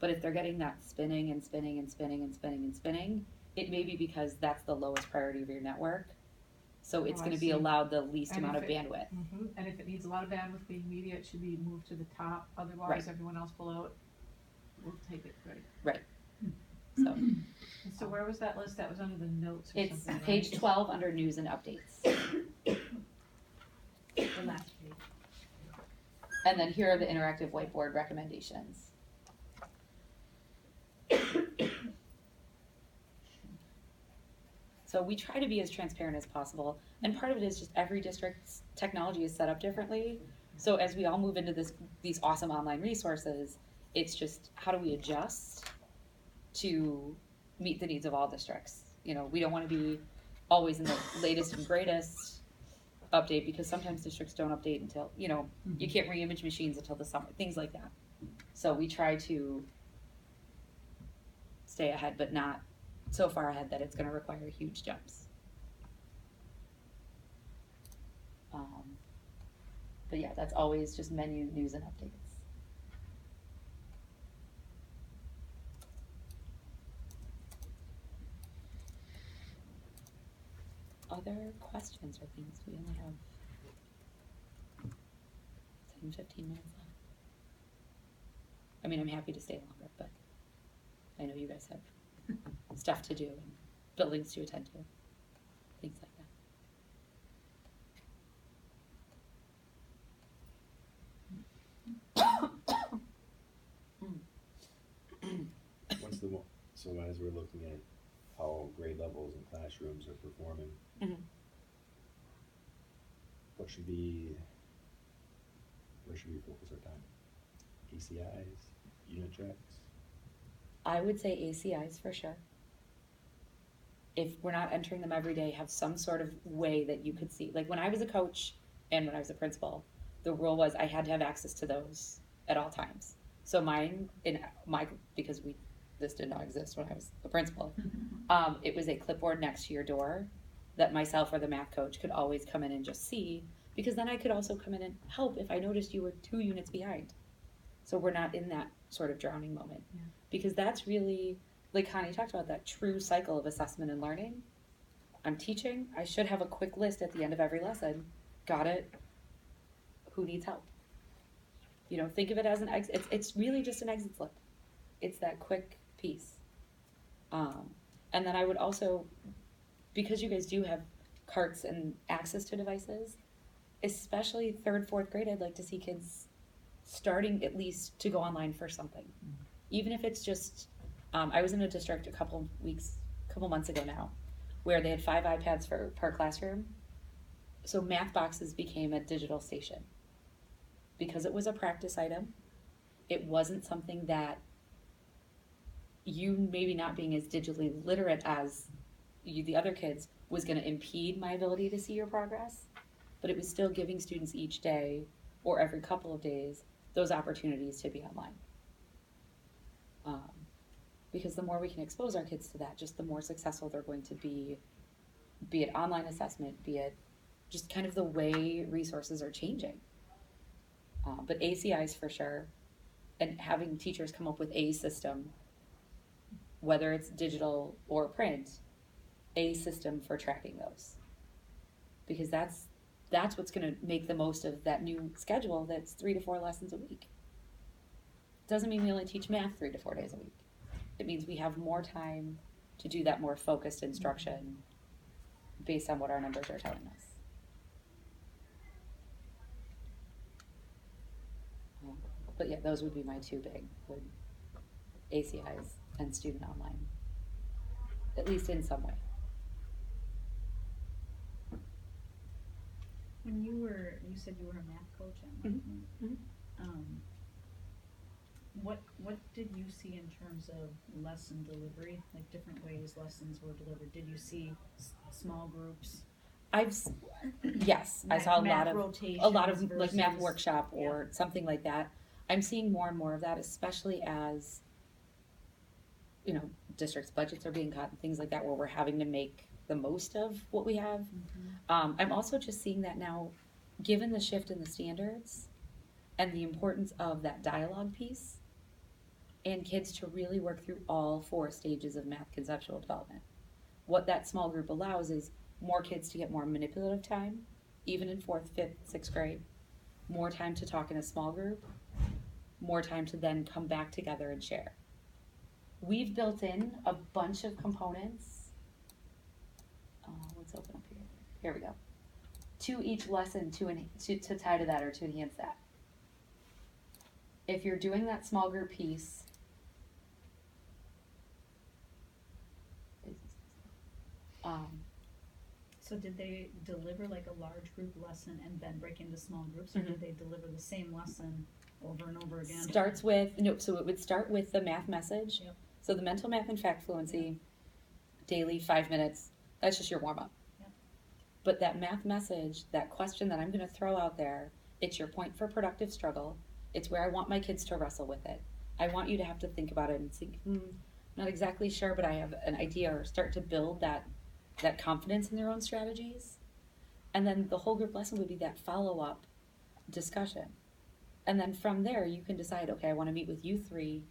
But if they're getting that spinning and spinning and spinning and spinning and spinning, it may be because that's the lowest priority of your network. So it's Oh, I going to be see. allowed the least And amount if of it, bandwidth. and if it needs a lot of bandwidth being media, it should be moved to the top. Otherwise, Right. everyone else below it will take it. Right. Right. So And so where was that list? That was under the notes or it's something, page right? 12 under news and updates. The last page. And then here are the interactive whiteboard recommendations. So we try to be as transparent as possible. And part of it is just every district's technology is set up differently. So as we all move into these awesome online resources, it's just how do we adjust to meet the needs of all districts? You know, we don't want to be always in the latest and greatest update because sometimes districts don't update until, you know, you can't re-image machines until the summer, things like that. So we try to stay ahead, but not so far ahead that it's going to require huge jumps. But yeah, that's always just menu, news, and updates. Other questions or things? We only have 10, 15 minutes left. I mean, I'm happy to stay longer, but I know you guys have stuff to do and buildings to attend to, things like that. So as we're looking at how grade levels and classrooms are performing, where should we focus our time? ACIs, unit checks? I would say ACIs for sure. If we're not entering them every day, have some sort of way that you could see. Like when I was a coach and when I was a principal, the rule was I had to have access to those at all times. So mine, because this did not exist when I was a principal, it was a clipboard next to your door that myself or the math coach could always come in and just see, because then I could also come in and help if I noticed you were 2 units behind. So we're not in that sort of drowning moment. Yeah. Because that's really, like Connie talked about, that true cycle of assessment and learning. I'm teaching, I should have a quick list at the end of every lesson. Got it? Who needs help? You know, think of it as an exit. It's really just an exit slip. It's that quick piece. And then I would also, because you guys do have carts and access to devices, especially 3rd, 4th grade, I'd like to see kids starting at least to go online for something. Even if it's just, I was in a district a couple months ago now, where they had 5 iPads per classroom. So math boxes became a digital station. Because it was a practice item, it wasn't something that you maybe not being as digitally literate as the other kids was going to impede my ability to see your progress, but it was still giving students each day or every couple of days those opportunities to be online. Because the more we can expose our kids to that, just the more successful they're going to be it online assessment, be it just kind of the way resources are changing. But ACIs for sure, and having teachers come up with a system, whether it's digital or print, a system for tracking those. Because that's what's going to make the most of that new schedule that's 3 to 4 lessons a week. Doesn't mean we only teach math 3 to 4 days a week. It means we have more time to do that more focused instruction based on what our numbers are telling us. But yeah, those would be my 2 big, ACIs and student online, at least in some way. When you said you were a math coach at one point. What did you see in terms of lesson delivery, like different ways lessons were delivered? Did you see small groups? Yes, I saw a lot of like math versus, workshop or something like that. I'm seeing more and more of that, especially as, you know, districts' budgets are being cut and things like that, where we're having to make the most of what we have. I'm also just seeing that now, given the shift in the standards and the importance of that dialogue piece, and kids to really work through all 4 stages of math conceptual development. What that small group allows is more kids to get more manipulative time, even in 4th, 5th, 6th grade, more time to talk in a small group, more time to then come back together and share. We've built in a bunch of components. Let's open up here. Here we go. To each lesson to tie to that or to enhance that. If you're doing that small group piece, So did they deliver like a large group lesson and then break into small groups, or Mhm. did they deliver the same lesson over and over again? starts with, no, so it would start with the math message. Yep. So the mental math and fact fluency, daily 5 minutes, that's just your warm up. Yep. But that math message, that question that I'm going to throw out there, it's your point for productive struggle. It's where I want my kids to wrestle with it. I want you to have to think about it and think, not exactly sure, but I have an idea, or start to build that confidence in their own strategies. And then the whole group lesson would be that follow-up discussion. And then from there, you can decide, okay, I want to meet with you 3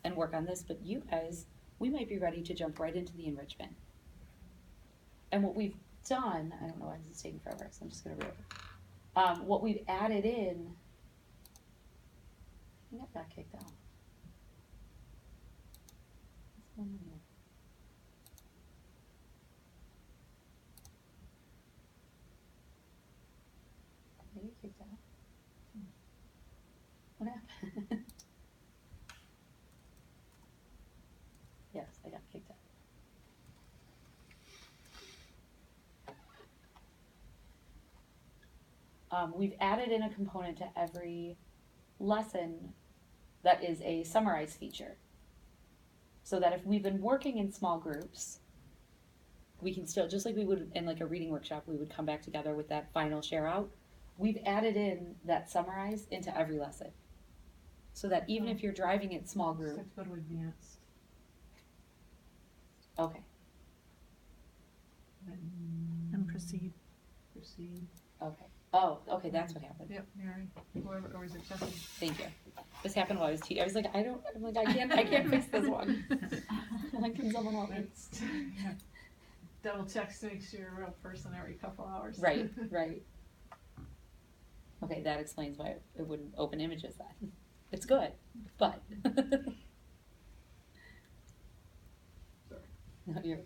and work on this, but you guys, we might be ready to jump right into the enrichment. And what we've done, I don't know why this is taking forever, so I'm just going to read it. What we've added in, I think I got kicked out. What's going on here? Did I get kicked out? What happened? Yes, I got kicked out. We've added in a component to every lesson that is a summarize feature. So that if we've been working in small groups, we can still, just like we would in like a reading workshop, we would come back together with that final share out. We've added in that summarize into every lesson. So that even if you're driving in small So group, let's go to advanced. okay, And proceed. Proceed. okay. Oh, okay, that's what happened. Yep, Mary, whoever, or is it Jesse? Thank you. This happened while I was teaching. I was like, I can't fix this one. Like, can someone help me? It's, yeah. Double checks to make sure you're a real person every couple hours. Right, right. Okay, that explains why it wouldn't open images then. It's good, but. Sorry. No, you're.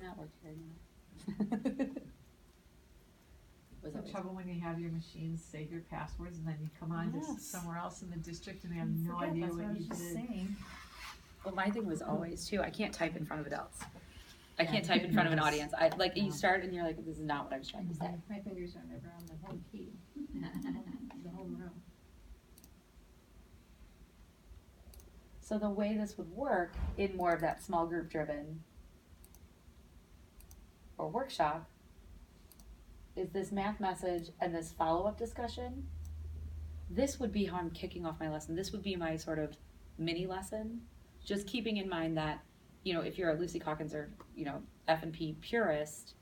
Not working very well. Was The always- trouble when you have your machines save your passwords and then you come on Yes. to somewhere else in the district and they have no Forget, idea that's what I you was just did. saying. Well, my thing was always too, I can't type in front of adults. I Yeah, can't type in front of an yes. audience. I like you start and you're like, this is not what I was trying to say. My fingers are never on the home key, the home row. So the way this would work in more of that small group driven or workshop is this math message and this follow-up discussion. This would be how I'm kicking off my lesson. This would be my sort of mini lesson, just keeping in mind that, you know, if you're a Lucy Calkins or, you know, F&P purist,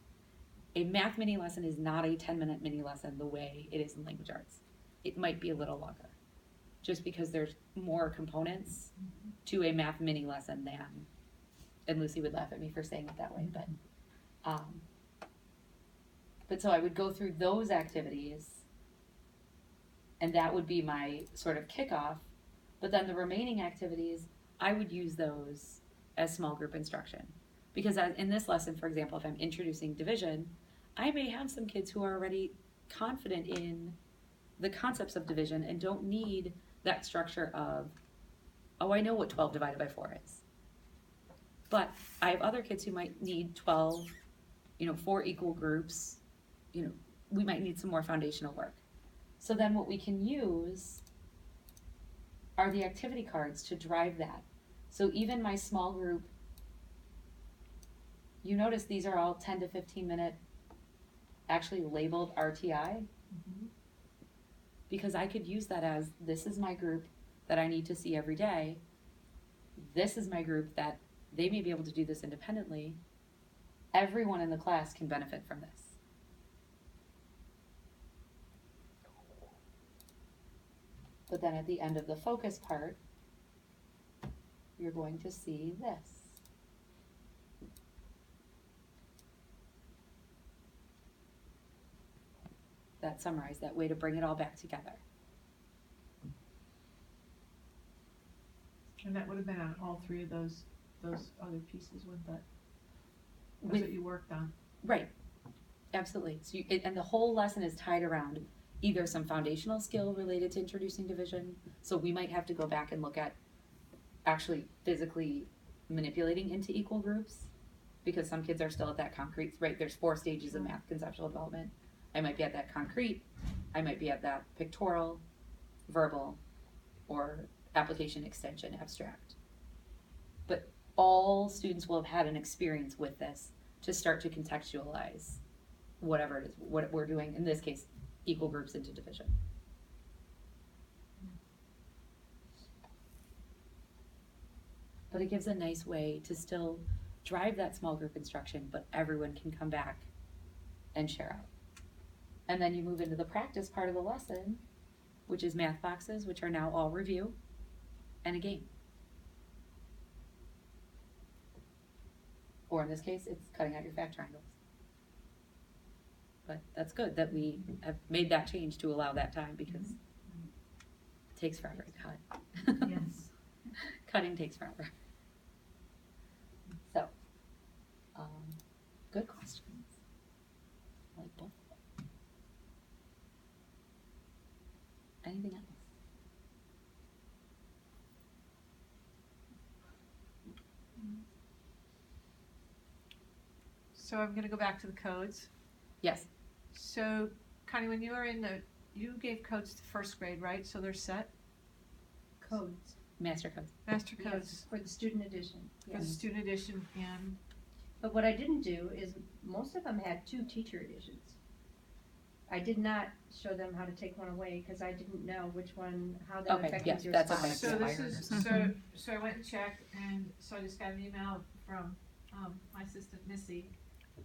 a math mini lesson is not a 10-minute mini lesson the way it is in language arts. It might be a little longer, just because there's more components to a math mini lesson than, and Lucy would laugh at me for saying it that way, but so I would go through those activities, and that would be my sort of kickoff, but then the remaining activities, I would use those as small group instruction. Because in this lesson, for example, if I'm introducing division, I may have some kids who are already confident in the concepts of division and don't need that structure of, oh, I know what 12 divided by 4 is. But I have other kids who might need 12, 4 equal groups. We might need some more foundational work. So then what we can use are the activity cards to drive that. So even my small group, you notice these are all 10 to 15 minute, actually labeled RTI. because I could use that as, this is my group that I need to see every day. This is my group that they may be able to do this independently. Everyone in the class can benefit from this. But then at the end of the focus part, you're going to see this. That summarize, that way to bring it all back together. And that would have been on all three of those other pieces, wouldn't that? That's With- what you worked on. Right, absolutely. So and the whole lesson is tied around either some foundational skill related to introducing division. So we might have to go back and look at actually physically manipulating into equal groups, because some kids are still at that concrete, right? There's 4 stages of math conceptual development. I might be at that concrete, I might be at that pictorial, verbal, or application, extension, abstract. But all students will have had an experience with this to start to contextualize whatever it is, what we're doing, in this case, equal groups into division. But it gives a nice way to still drive that small group instruction, but everyone can come back and share out. And then you move into the practice part of the lesson, which is math boxes, which are now all review, and a game. Or in this case, it's cutting out your fact triangles. But that's good that we have made that change to allow that time, because it takes forever to cut. Yes. Cutting takes forever. So, good questions. I like both of them. Anything else? So I'm gonna go back to the codes. Yes. So Connie, when you were you gave codes to first grade, right? So they're set? Codes, Master codes. Master yes, codes for the student edition, for the yes. student edition and, But what I didn't do is, most of them had 2 teacher editions. I did not show them how to take one away, cause I didn't know which one, how that Okay, affected yes, your that's style. okay. so this Expired or is, something. so I went and checked, and so I just got an email from, my assistant Missy.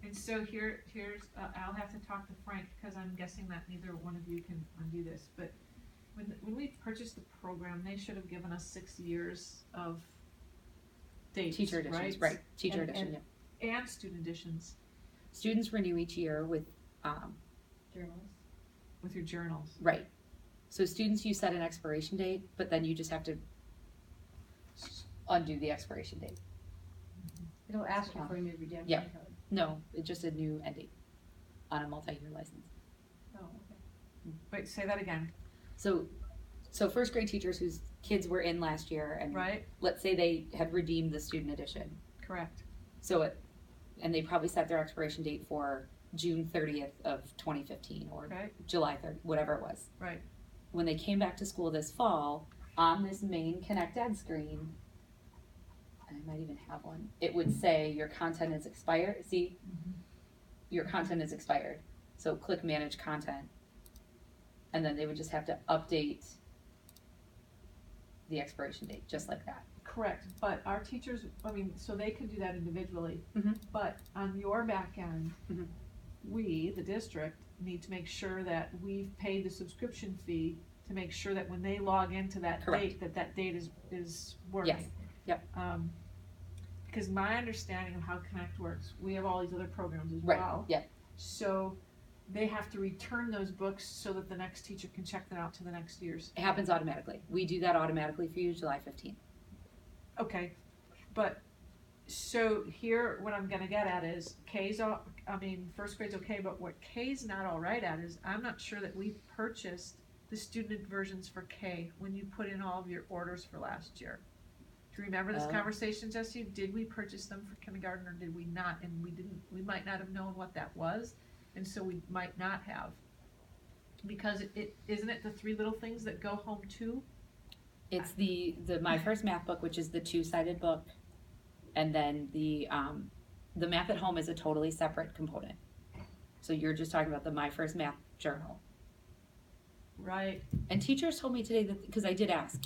And so here's, I'll have to talk to Frank, cause I'm guessing that neither one of you can undo this, but when we purchased the program, they should have given us 6 years of dates, Teacher editions, right? Teacher And- edition, and- yeah. And student editions Students renew each year with, Journals. with your journals. right. So students, you set an expiration date, but then you just have to undo the expiration date. It'll ask you for a new redemption Yeah. code. No, it's just a new end date on a multi-year license. Oh, okay. Wait, say that again, So first grade teachers whose kids were in last year, and right? let's say they had redeemed the student edition. Correct. So and they probably set their expiration date for June 30th of 2015 or Right. July 30th, whatever it was. Right. When they came back to school this fall, on this main Connect Ed screen, and I might even have one, it would say your content is expired. See, your content is expired. So click manage content. And then they would just have to update the expiration date, just like that. Correct, but our teachers, I mean, so they can do that individually, Mhm. but on your back end, Mhm. we, the district, need to make sure that we've paid the subscription fee to make sure that when they log into that Correct. date, that date is working. Yes, yep. Because my understanding of how Connect works, we have all these other programs as Right, well. yep. So they have to return those books so that the next teacher can check them out to the next year's. It happens automatically. We do that automatically for you July 15th. Okay, but, so here, what I'm gonna get at is, first grade's okay, but what K's not all right at is, I'm not sure that we purchased the student versions for K when you put in all of your orders for last year. Do you remember this Oh. conversation, Jesse? Did we purchase them for kindergarten or did we not? And we didn't, we might not have known what that was, and so we might not have. Because isn't it the 3 little things that go home too? It's the My First Math book, which is the 2-sided book, and then the Math at Home is a totally separate component. So you're just talking about the My First Math journal. right, And teachers told me today that, because I did ask,